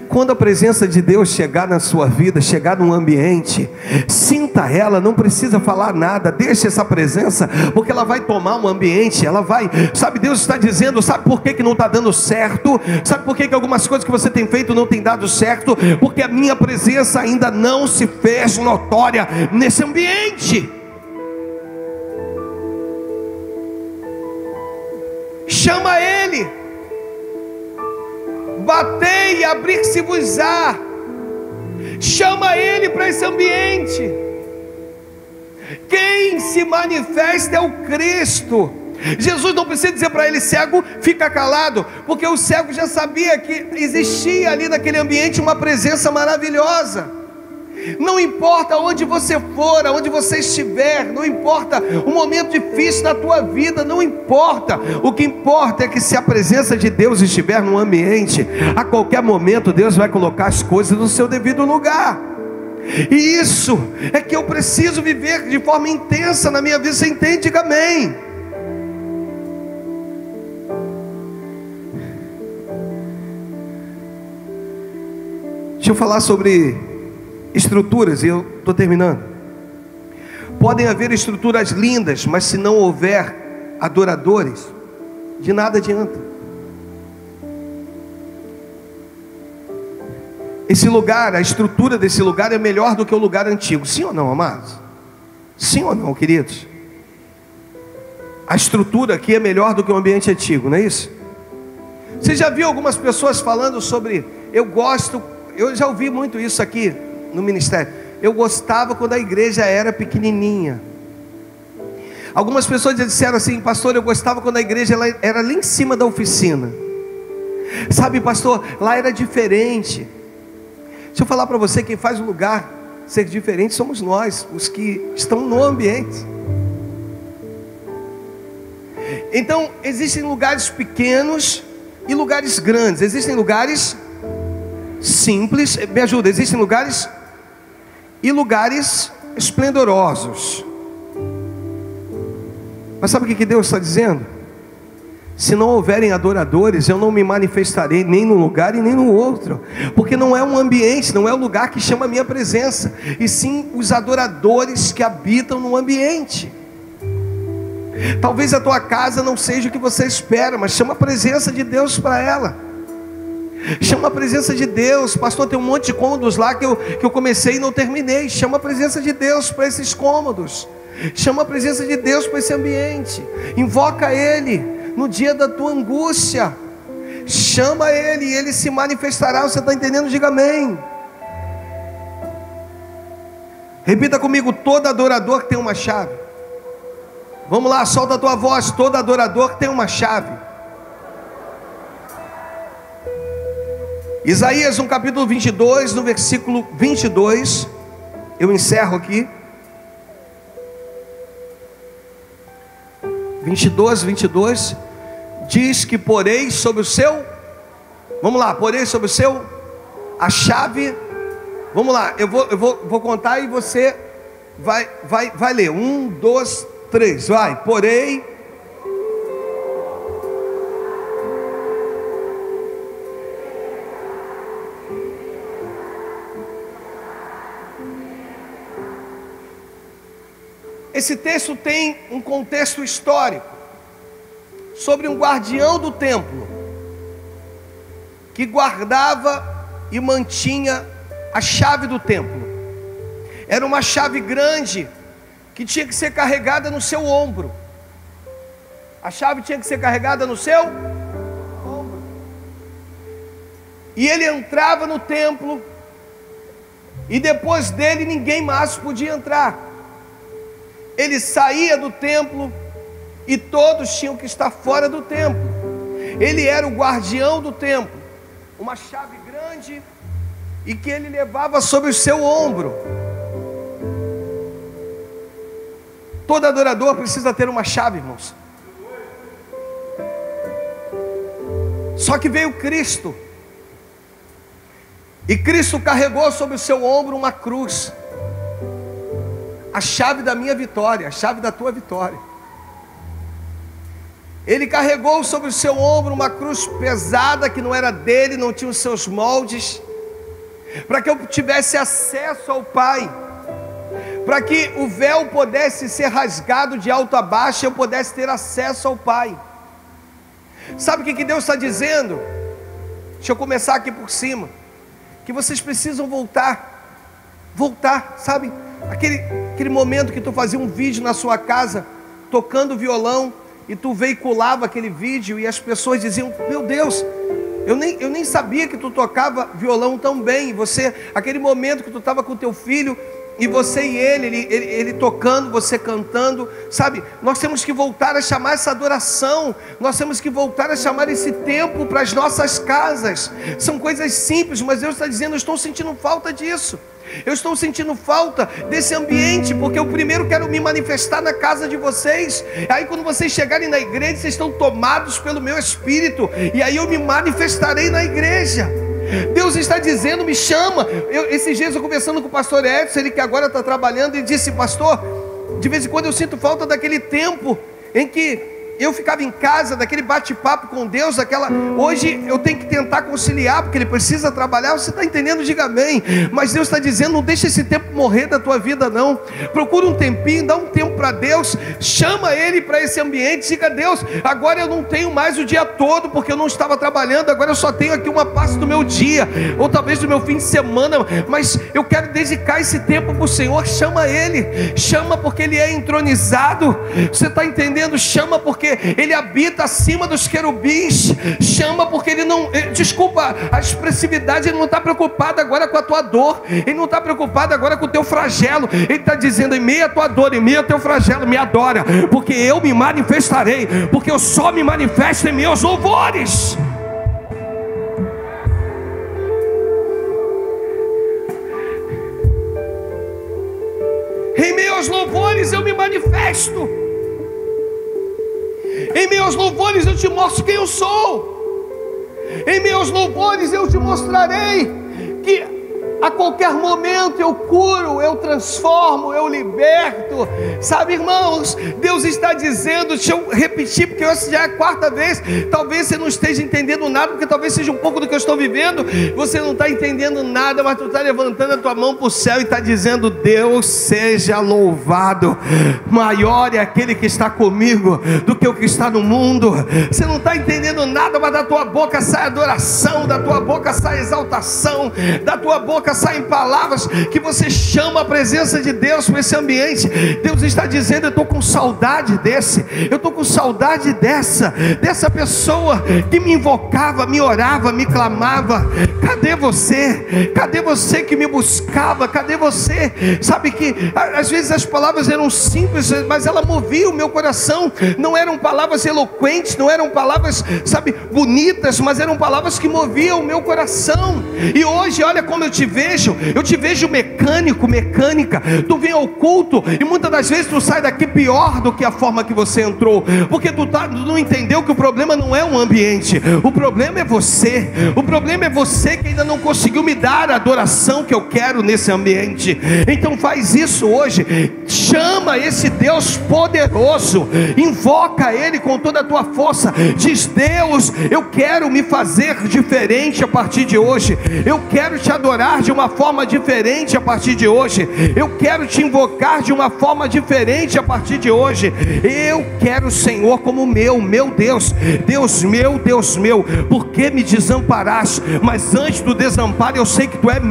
Quando a presença de Deus chegar na sua vida, chegar num ambiente, sinta ela, não precisa falar nada, deixe essa presença, porque ela vai tomar um ambiente, ela vai, sabe, Deus está dizendo, sabe por que não está dando certo? Sabe por que algumas coisas que você tem feito não tem dado certo? Porque a minha presença ainda não se fez notória nesse ambiente. Chama ele. Batei e abrir-se-vos-á. Chama ele para esse ambiente. Quem se manifesta é o Cristo. Jesus não precisa dizer para ele: cego, fica calado, porque o cego já sabia que existia ali naquele ambiente uma presença maravilhosa. Não importa onde você for, aonde você estiver, não importa o momento difícil da tua vida, não importa. O que importa é que se a presença de Deus estiver no ambiente, a qualquer momento Deus vai colocar as coisas no seu devido lugar. E isso é que eu preciso viver de forma intensa na minha vida. Você entende? Diga amém. Deixa eu falar sobre estruturas, e eu estou terminando. Podem haver estruturas lindas, mas se não houver adoradores, de nada adianta. Esse lugar, a estrutura desse lugar é melhor do que o lugar antigo. Sim ou não, amados? Sim ou não, queridos? A estrutura aqui é melhor do que o ambiente antigo, não é isso? Você já viu algumas pessoas falando sobre: eu já ouvi muito isso aqui no ministério, eu gostava quando a igreja era pequenininha. Algumas pessoas já disseram assim: pastor, eu gostava quando a igreja era lá em cima da oficina. Sabe, pastor, lá era diferente. Deixa eu falar para você, quem faz o lugar ser diferente somos nós, os que estão no ambiente. Então, existem lugares pequenos e lugares grandes. Existem lugares simples, me ajuda, existem lugares e lugares esplendorosos. Mas sabe o que Deus está dizendo? Se não houverem adoradores, eu não me manifestarei nem num lugar e nem no outro, porque não é um ambiente, não é o lugar que chama a minha presença, e sim os adoradores que habitam no ambiente. Talvez a tua casa não seja o que você espera, mas chama a presença de Deus para ela. Chama a presença de Deus. Pastor, tem um monte de cômodos lá que eu comecei e não terminei. Chama a presença de Deus para esses cômodos. Chama a presença de Deus para esse ambiente. Invoca Ele no dia da tua angústia. Chama Ele e Ele se manifestará. Você está entendendo? Diga amém. Repita comigo: todo adorador tem uma chave. Vamos lá, solta a tua voz. Todo adorador tem uma chave. Isaías, no capítulo 22, no versículo 22, eu encerro aqui. 22, diz que porei sobre o seu, vamos lá, porei sobre o seu, a chave, vamos lá, eu vou contar e você vai ler, 1, 2, 3, vai, porei, esse texto tem um contexto histórico, sobre um guardião do templo, que guardava e mantinha a chave do templo. Era uma chave grande, que tinha que ser carregada no seu ombro. A chave tinha que ser carregada no seu ombro. E ele entrava no templo, e depois dele ninguém mais podia entrar. Ele saía do templo, e todos tinham que estar fora do templo. Ele era o guardião do templo, uma chave grande, e que ele levava sobre o seu ombro. Todo adorador precisa ter uma chave, irmãos. Só que veio Cristo, e Cristo carregou sobre o seu ombro uma cruz, a chave da minha vitória, a chave da tua vitória. Ele carregou sobre o seu ombro uma cruz pesada, que não era dele, não tinha os seus moldes, para que eu tivesse acesso ao Pai, para que o véu pudesse ser rasgado de alto a baixo, e eu pudesse ter acesso ao Pai. Sabe o que Deus está dizendo? Deixa eu começar aqui por cima, que vocês precisam voltar, sabe? Aquele momento que tu fazia um vídeo na sua casa, tocando violão, e tu veiculava aquele vídeo, e as pessoas diziam: meu Deus, eu nem sabia que tu tocava violão tão bem. Você, aquele momento que tu estava com teu filho, e você e ele tocando, você cantando, sabe? Nós temos que voltar a chamar essa adoração, nós temos que voltar a chamar esse tempo para as nossas casas. São coisas simples, mas Deus está dizendo: eu estou sentindo falta disso. Eu estou sentindo falta desse ambiente, porque eu primeiro quero me manifestar na casa de vocês. Aí quando vocês chegarem na igreja, vocês estão tomados pelo meu Espírito, e aí eu me manifestarei na igreja. Deus está dizendo: me chama. Esses dias eu conversando com o pastor Edson, ele que agora está trabalhando, ele disse: pastor, de vez em quando eu sinto falta daquele tempo em que eu ficava em casa, daquele bate-papo com Deus, hoje eu tenho que tentar conciliar, porque ele precisa trabalhar. Você está entendendo? Diga amém. Mas Deus está dizendo: não deixa esse tempo morrer da tua vida, não. Procura um tempinho, dá um tempo para Deus, chama Ele para esse ambiente. Diga: Deus, agora eu não tenho mais o dia todo, porque eu não estava trabalhando, agora eu só tenho aqui uma parte do meu dia, ou talvez do meu fim de semana, mas eu quero dedicar esse tempo para o Senhor. Chama Ele, chama porque Ele é entronizado. Você está entendendo? Chama porque Ele habita acima dos querubins. Chama porque Ele não, desculpa a expressividade, Ele não está preocupado agora com a tua dor, Ele não está preocupado agora com o teu flagelo. Ele está dizendo: em meio à tua dor, em meio ao teu flagelo, me adora, porque eu me manifestarei, porque eu só me manifesto em meus louvores. Em meus louvores eu me manifesto. Em meus louvores eu te mostro quem eu sou. Em meus louvores eu te mostrarei que a qualquer momento eu curo, eu transformo, eu liberto. Sabe, irmãos, Deus está dizendo, deixa eu repetir, porque essa já é a quarta vez. Talvez você não esteja entendendo nada, porque talvez seja um pouco do que eu estou vivendo. Você não está entendendo nada, mas tu está levantando a tua mão para o céu e está dizendo: Deus seja louvado. Maior é aquele que está comigo do que o que está no mundo. Você não está entendendo nada, mas da tua boca sai adoração, da tua boca sai exaltação, da tua boca saem palavras que você chama a presença de Deus para esse ambiente. Deus está dizendo: eu estou com saudade eu estou com saudade dessa pessoa que me invocava, me orava, me clamava. Cadê você? Cadê você que me buscava? Cadê você? Sabe que às vezes as palavras eram simples, mas ela movia o meu coração. Não eram palavras eloquentes, não eram palavras, sabe, bonitas, mas eram palavras que moviam o meu coração. E hoje, olha como eu te te vejo mecânico, mecânica. Tu vem ao culto e muitas das vezes tu sai daqui pior do que a forma que você entrou, porque tu não entendeu que o problema não é o ambiente, o problema é você. O problema é você que ainda não conseguiu me dar a adoração que eu quero nesse ambiente. Então faz isso hoje, chama esse Deus poderoso, invoca Ele com toda a tua força. Diz: Deus, eu quero me fazer diferente a partir de hoje, eu quero te adorar de uma forma diferente a partir de hoje, eu quero te invocar de uma forma diferente a partir de hoje. Eu quero o Senhor como meu Deus. Deus meu, por que me desamparaste? Mas antes do desamparo eu sei que tu és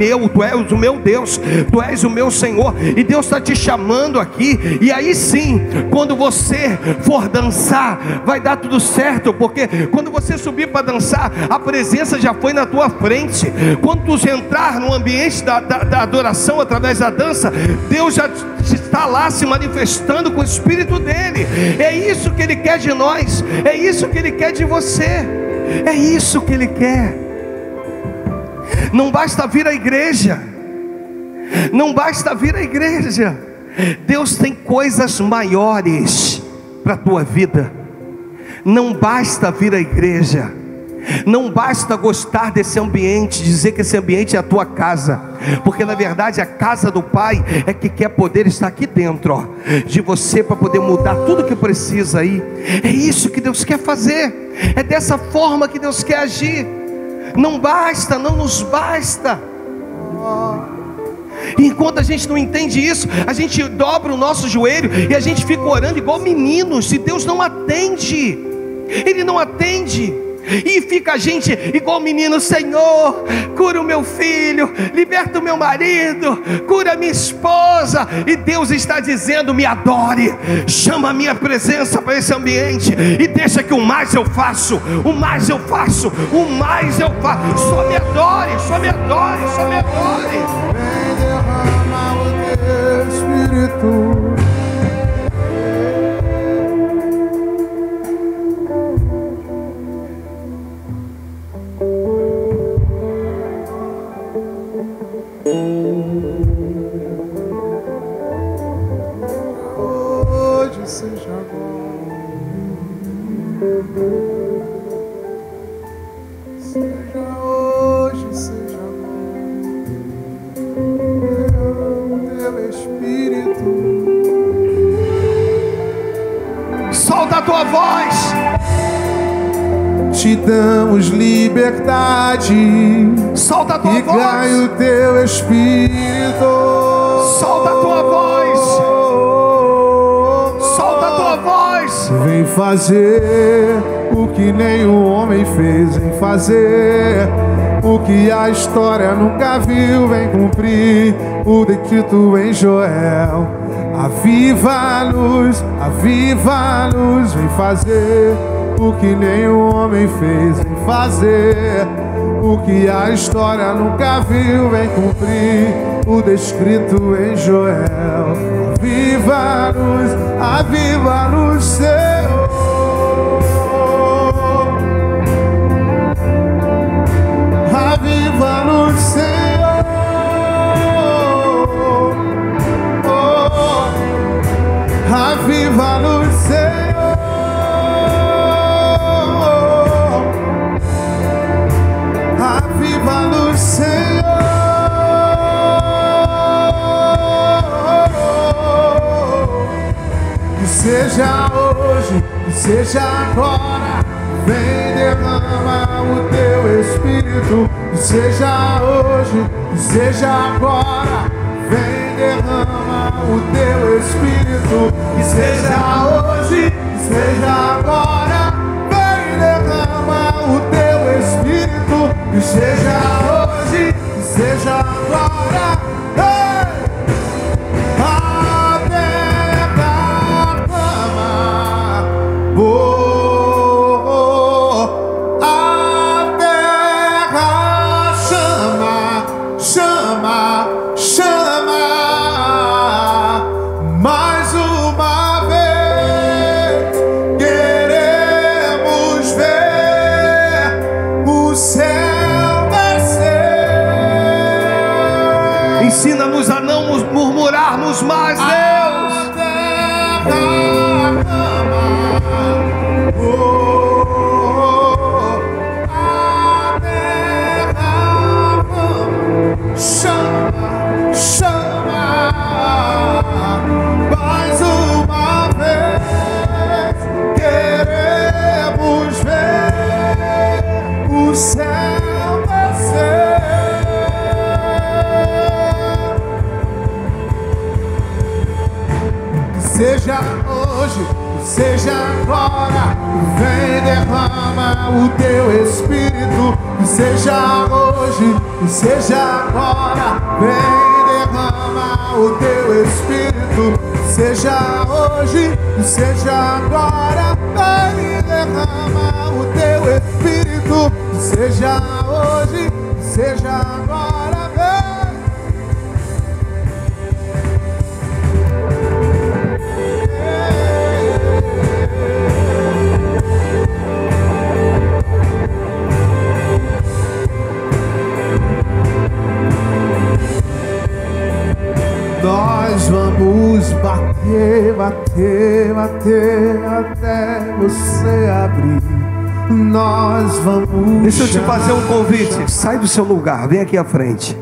o meu Deus, tu és o meu Senhor. E Deus está te chamando aqui. E aí sim, quando você for dançar, vai dar tudo certo, porque quando você subir para dançar, a presença já foi na tua frente. Quando tu entrar no ambiente da adoração através da dança, Deus já está lá se manifestando com o Espírito dele. É isso que Ele quer de nós, é isso que Ele quer de você, é isso que Ele quer. Não basta vir à igreja, não basta vir à igreja. Deus tem coisas maiores para a tua vida. Não basta vir à igreja, não basta gostar desse ambiente, dizer que esse ambiente é a tua casa, porque na verdade a casa do Pai é que quer poder estar aqui dentro, ó, de você, para poder mudar tudo que precisa aí. É isso que Deus quer fazer, é dessa forma que Deus quer agir. Não basta, não nos basta. E enquanto a gente não entende isso, a gente dobra o nosso joelho e a gente fica orando igual meninos, e Deus não atende, Ele não atende. E fica a gente igual menino: Senhor, cura o meu filho, liberta o meu marido, cura a minha esposa. E Deus está dizendo: me adore, chama a minha presença para esse ambiente, e deixa que o mais eu faço, o mais eu faço, o mais eu faço. Só me adore, só me adore, só me adore. Vem, derrama o teu Espírito. Hoje seja agora, seja hoje, seja agora, teu Espírito. Solta a tua voz. Te damos liberdade. Solta a tua e voz. cai o teu Espírito. Solta a tua voz. Solta a tua voz. Vem fazer o que nenhum homem fez. Vem fazer o que a história nunca viu. Vem cumprir o decreto em Joel. Aviva a luz, vem fazer o que nenhum homem fez. Vem fazer o que a história nunca viu. Vem cumprir o descrito em Joel. Aviva a luz, Senhor. Aviva a luz, Senhor. Aviva a luz, Senhor. Aviva a luz, Senhor. Que seja hoje, que seja agora. Vem, derrama o teu Espírito. Que seja hoje, que seja agora. Vem, derrama o teu Espírito. Que seja hoje, que seja agora. Vem, derrama o teu Espírito. Que seja hoje, que seja agora. Ei! A terra clama. A terra chama, chama, chama. Mais uma vez queremos ver o céu descer. murmurarmos mais, Deus. Chama, chama, mais uma vez, queremos ver o céu descer. Seja hoje, seja agora, vem derrama o teu Espírito. Seja hoje, seja agora, vem derrama o teu Espírito. Seja hoje, seja agora, vem derrama o teu Espírito. Seja hoje, seja agora, vem. Nós vamos bater, bater, bater até você abrir. Nós vamos. Deixa eu te fazer um convite. Sai do seu lugar, vem aqui à frente.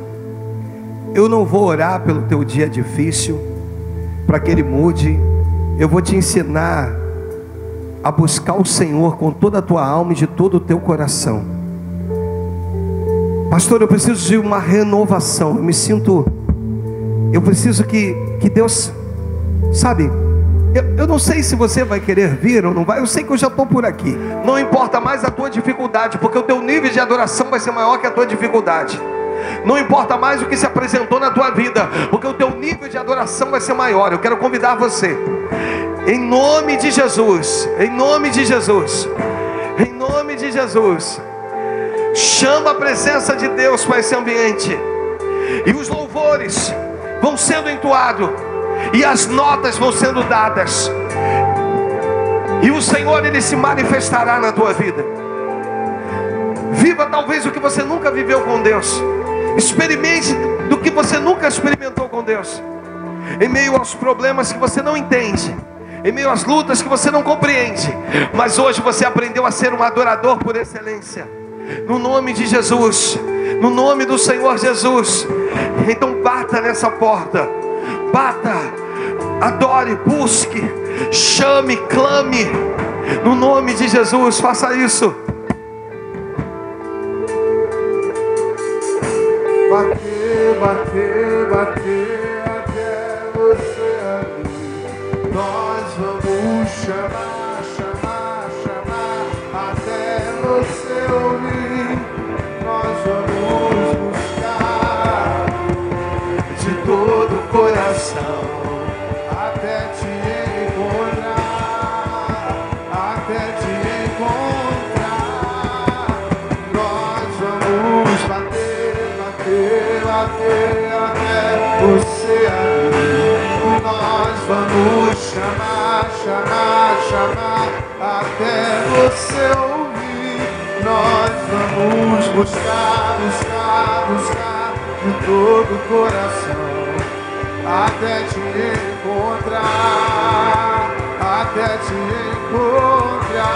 Eu não vou orar pelo teu dia difícil, para que ele mude. Eu vou te ensinar a buscar o Senhor com toda a tua alma e de todo o teu coração. Pastor, eu preciso de uma renovação. Eu preciso que Deus, sabe, eu não sei se você vai querer vir ou não vai. Eu sei que eu já estou por aqui. Não importa mais a tua dificuldade, porque o teu nível de adoração vai ser maior que a tua dificuldade. Não importa mais o que se apresentou na tua vida, porque o teu nível de adoração vai ser maior. Eu quero convidar você, em nome de Jesus, em nome de Jesus, em nome de Jesus, chama a presença de Deus para esse ambiente. E os louvores vão sendo entoados, e as notas vão sendo dadas, e o Senhor, Ele se manifestará na tua vida. Viva talvez o que você nunca viveu com Deus. Experimente do que você nunca experimentou com Deus. Em meio aos problemas que você não entende, em meio às lutas que você não compreende, mas hoje você aprendeu a ser um adorador por excelência. No nome de Jesus, no nome do Senhor Jesus. Então bata nessa porta, bata, adore, busque, chame, clame, no nome de Jesus. Faça isso. Bater, bater, bater até você abrir. Nós vamos chamar, chamar, chamar até você ouvir. Nós vamos buscar de todo o coração até te encontrar, até te encontrar. Nós vamos bater, bater, bater até você abrir. Nós vamos chamar, chamar, chamar até você ouvir. Nós vamos buscar, buscar, buscar de todo o coração até te encontrar, até te encontrar.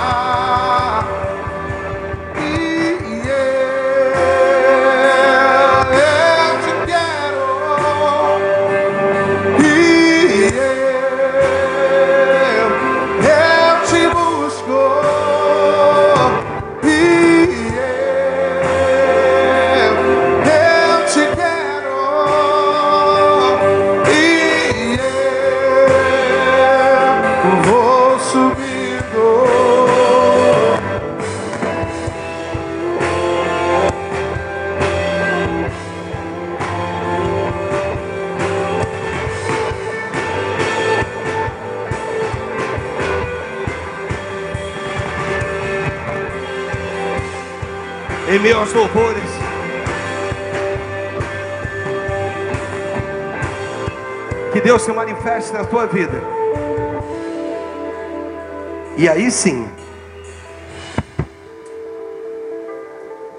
E eu te quero, e eu te busco, e eu te quero, e eu vou subindo. Em meio aos louvores, que Deus se manifeste na tua vida. E aí sim,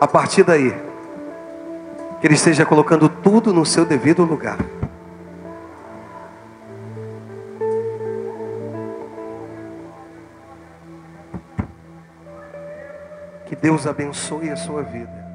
a partir daí, que Ele esteja colocando tudo no seu devido lugar. Deus abençoe a sua vida.